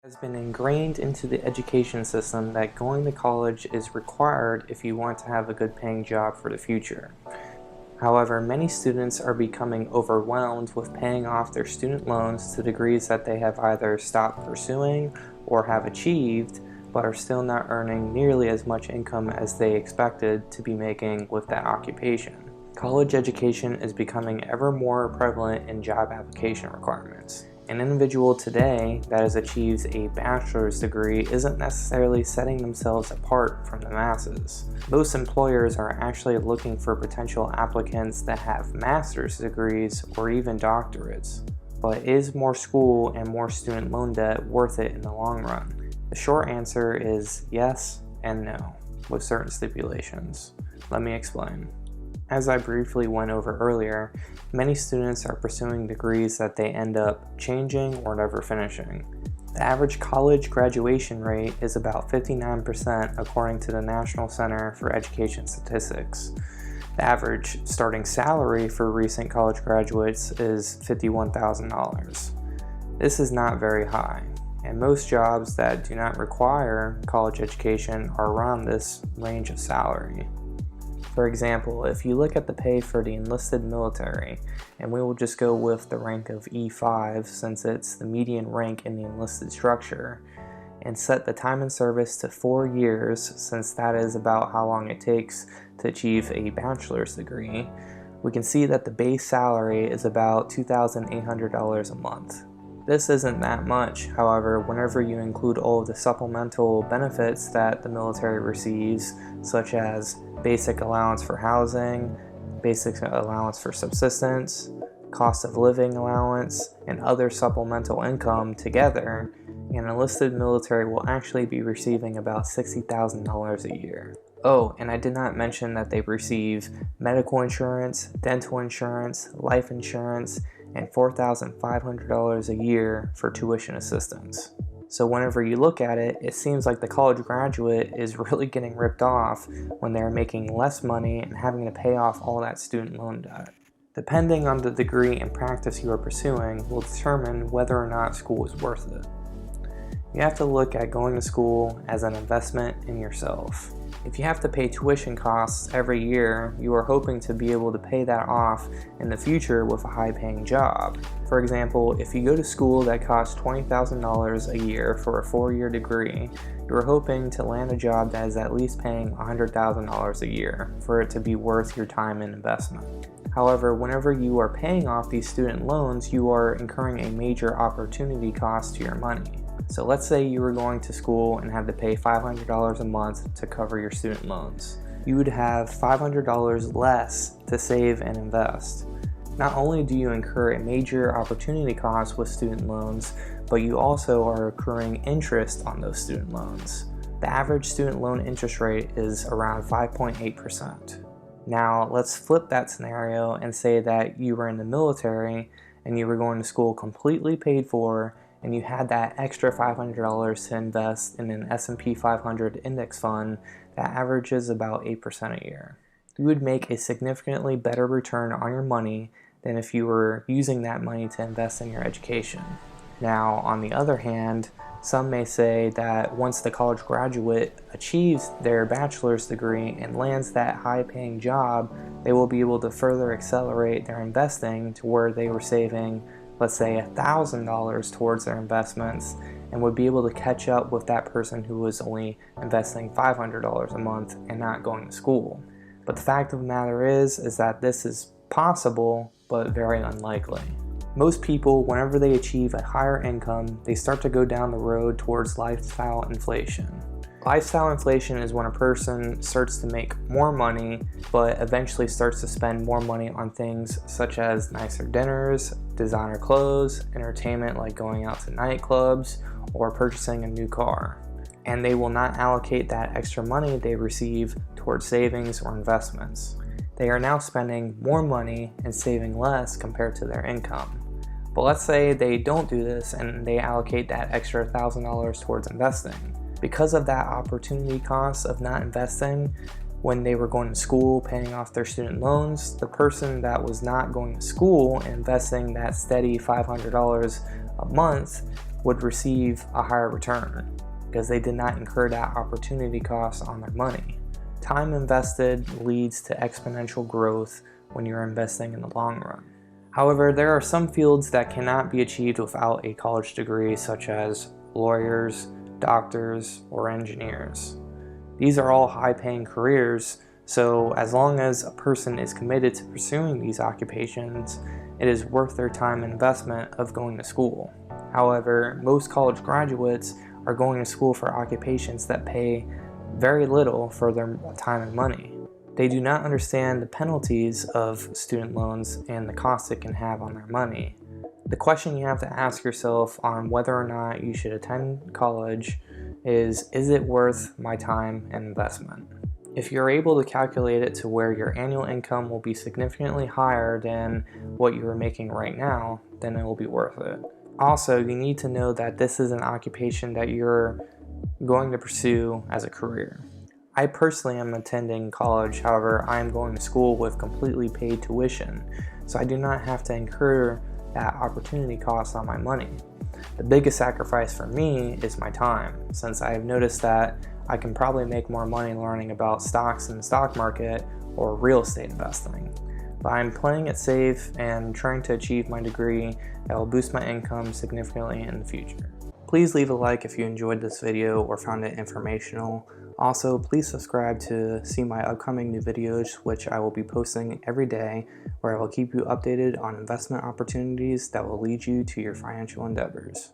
Has been ingrained into the education system that going to college is required if you want to have a good paying job for the future. However, many students are becoming overwhelmed with paying off their student loans to degrees that they have either stopped pursuing or have achieved, but are still not earning nearly as much income as they expected to be making with that occupation. College education is becoming ever more prevalent in job application requirements. An individual today that has achieved a bachelor's degree isn't necessarily setting themselves apart from the masses. Most employers are actually looking for potential applicants that have master's degrees or even doctorates. But is more school and more student loan debt worth it in the long run? The short answer is yes and no, with certain stipulations. Let me explain. As I briefly went over earlier, many students are pursuing degrees that they end up changing or never finishing. The average college graduation rate is about 59% according to the National Center for Education Statistics. The average starting salary for recent college graduates is $51,000. This is not very high, and most jobs that do not require college education are around this range of salary. For example, if you look at the pay for the enlisted military, and we will just go with the rank of E5 since it's the median rank in the enlisted structure, and set the time in service to 4 years since that is about how long it takes to achieve a bachelor's degree, we can see that the base salary is about $2,800 a month. This isn't that much, however, whenever you include all of the supplemental benefits that the military receives, such as basic allowance for housing, basic allowance for subsistence, cost of living allowance, and other supplemental income together, an enlisted military will actually be receiving about $60,000 a year. Oh, and I did not mention that they receive medical insurance, dental insurance, life insurance, and $4,500 a year for tuition assistance. So whenever you look at it, it seems like the college graduate is really getting ripped off when they're making less money and having to pay off all that student loan debt. Depending on the degree and practice you are pursuing will determine whether or not school is worth it. You have to look at going to school as an investment in yourself. If you have to pay tuition costs every year, you are hoping to be able to pay that off in the future with a high-paying job. For example, if you go to school that costs $20,000 a year for a 4-year degree, you are hoping to land a job that is at least paying $100,000 a year for it to be worth your time and investment. However, whenever you are paying off these student loans, you are incurring a major opportunity cost to your money. So let's say you were going to school and had to pay $500 a month to cover your student loans. You would have $500 less to save and invest. Not only do you incur a major opportunity cost with student loans, but you also are accruing interest on those student loans. The average student loan interest rate is around 5.8%. Now let's flip that scenario and say that you were in the military and you were going to school completely paid for, and you had that extra $500 to invest in an S&P 500 index fund that averages about 8% a year. You would make a significantly better return on your money than if you were using that money to invest in your education. Now, on the other hand, some may say that once the college graduate achieves their bachelor's degree and lands that high-paying job, they will be able to further accelerate their investing to where they were saving, let's say, $1,000 towards their investments, and would be able to catch up with that person who was only investing $500 a month and not going to school. But the fact of the matter is that this is possible, but very unlikely. Most people, whenever they achieve a higher income, they start to go down the road towards lifestyle inflation. Lifestyle inflation is when a person starts to make more money, but eventually starts to spend more money on things such as nicer dinners, designer clothes, entertainment like going out to nightclubs, or purchasing a new car. And they will not allocate that extra money they receive towards savings or investments. They are now spending more money and saving less compared to their income. But let's say they don't do this and they allocate that extra $1,000 towards investing. Because of that opportunity cost of not investing when they were going to school, paying off their student loans, the person that was not going to school and investing that steady $500 a month would receive a higher return because they did not incur that opportunity cost on their money. Time invested leads to exponential growth when you're investing in the long run. However, there are some fields that cannot be achieved without a college degree, such as lawyers, doctors, or engineers. These are all high-paying careers, so as long as a person is committed to pursuing these occupations, it is worth their time and investment of going to school. However, most college graduates are going to school for occupations that pay very little for their time and money. They do not understand the penalties of student loans and the cost it can have on their money. The question you have to ask yourself on whether or not you should attend college is it worth my time and investment? If you're able to calculate it to where your annual income will be significantly higher than what you are making right now, then it will be worth it. Also, you need to know that this is an occupation that you're going to pursue as a career. I personally am attending college, however, I am going to school with completely paid tuition, so I do not have to incur that opportunity cost on my money. The biggest sacrifice for me is my time, since I have noticed that I can probably make more money learning about stocks in the stock market or real estate investing. But I'm playing it safe and trying to achieve my degree that will boost my income significantly in the future. Please leave a like if you enjoyed this video or found it informational. Also, please subscribe to see my upcoming new videos, which I will be posting every day, where I will keep you updated on investment opportunities that will lead you to your financial endeavors.